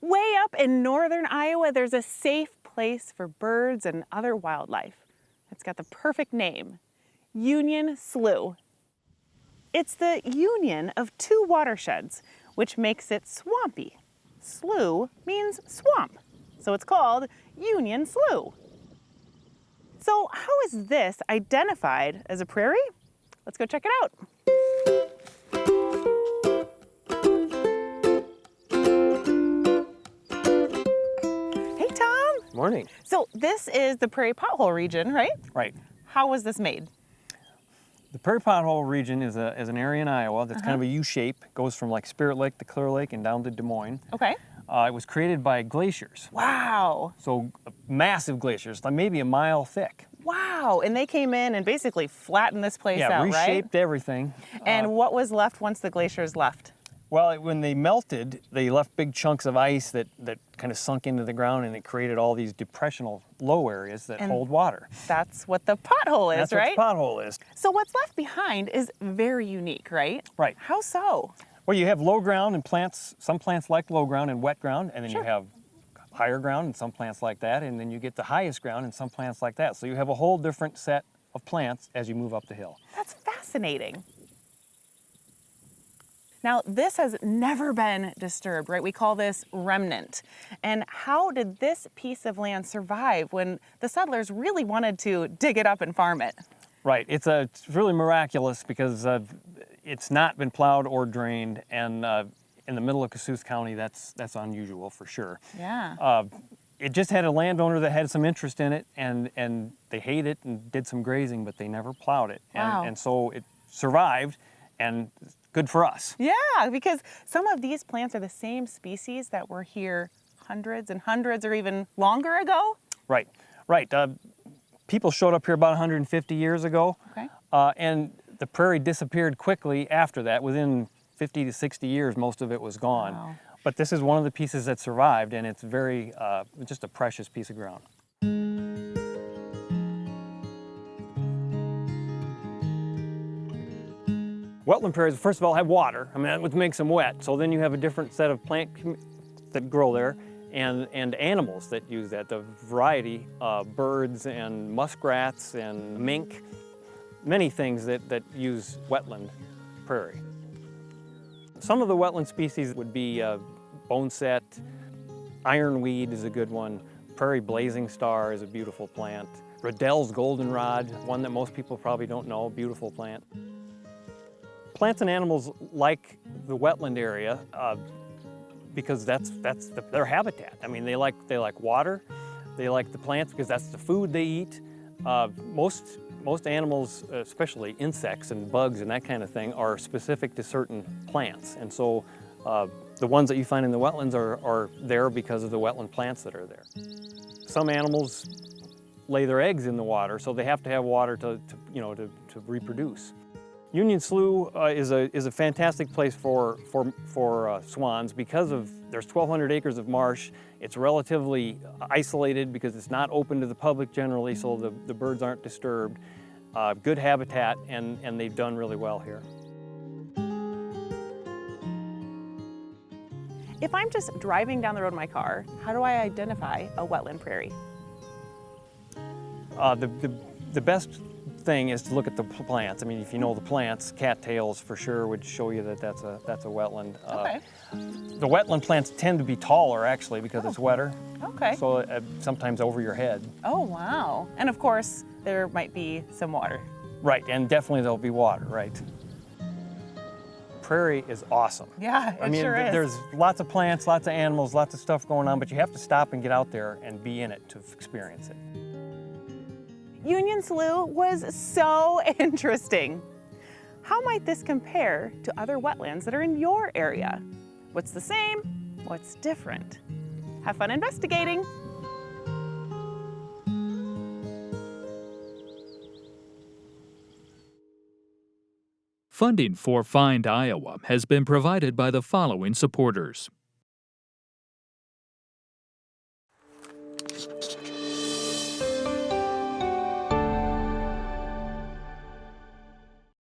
Way up in northern Iowa, there's a safe place for birds and other wildlife. It's got the perfect name, Union Slough. It's the union of two watersheds, which makes it swampy. Slough means swamp, so it's called Union Slough. So how is this identified as a prairie? Let's go check it out. Hey, Tom. Morning. So this is the prairie pothole region, right? Right. How was this made? The prairie pothole region is an area in Iowa that's kind of a U shape. Goes from like Spirit Lake to Clear Lake and down to Des Moines. Okay. It was created by glaciers. Wow. So massive glaciers, like maybe a mile thick. Wow. And they came in and basically flattened this place out, right? Reshaped everything. And what was left once the glaciers left? Well, when they melted, they left big chunks of ice that kind of sunk into the ground, and it created all these depressional low areas that hold water. That's what the pothole is, That's right? what the pothole is. So what's left behind is very unique, right? Right. How so? Well, you have low ground and plants. Some plants like low ground and wet ground, and then Sure. you have higher ground and some plants like that, and then you get the highest ground and some plants like that. So you have a whole different set of plants as you move up the hill. That's fascinating. Now, this has never been disturbed, right? We call this remnant. And how did this piece of land survive when the settlers really wanted to dig it up and farm it? Right. It's really miraculous because it's not been plowed or drained, and in the middle of Kossuth County, that's unusual for sure. Yeah. It just had a landowner that had some interest in it, and they hate it and did some grazing, but they never plowed it. Wow. And so it survived, and good for us. Yeah, because some of these plants are the same species that were here hundreds and hundreds or even longer ago. Right, right. People showed up here about 150 years ago, Okay. and the prairie disappeared quickly after that. Within 50 to 60 years, most of it was gone. Wow. But this is one of the pieces that survived, and it's very, just a precious piece of ground. Wetland prairies, first of all, have water. I mean, that would make them wet. So then you have a different set of plants that grow there, and animals that use that. The variety, birds and muskrats and mink, many things that use wetland prairie. Some of the wetland species would be boneset, ironweed is a good one, prairie blazing star is a beautiful plant, Riddell's goldenrod, one that most people probably don't know, beautiful plant. Plants and animals like the wetland area because that's their habitat. I mean, they like water, they like the plants because that's the food they eat. Most animals, especially insects and bugs and that kind of thing, are specific to certain plants. And so the ones that you find in the wetlands are there because of the wetland plants that are there. Some animals lay their eggs in the water, so they have to have water to reproduce. Union Slough is a fantastic place for swans because there's 1,200 acres of marsh. It's relatively isolated because it's not open to the public generally, so the birds aren't disturbed. Good habitat, and they've done really well here. If I'm just driving down the road in my car, how do I identify a wetland prairie? The best thing is to look at the plants. I mean, if you know the plants, cattails for sure would show you that that's a wetland. Okay. The wetland plants tend to be taller actually because it's wetter. Okay. So sometimes over your head. Oh, wow. And of course, there might be some water. Right, and definitely there'll be water, right. Prairie is awesome. Yeah, it sure is. There's lots of plants, lots of animals, lots of stuff going on, but you have to stop and get out there and be in it to experience it. Union Slough was so interesting. How might this compare to other wetlands that are in your area? What's the same? What's different? Have fun investigating. Funding for Find Iowa has been provided by the following supporters: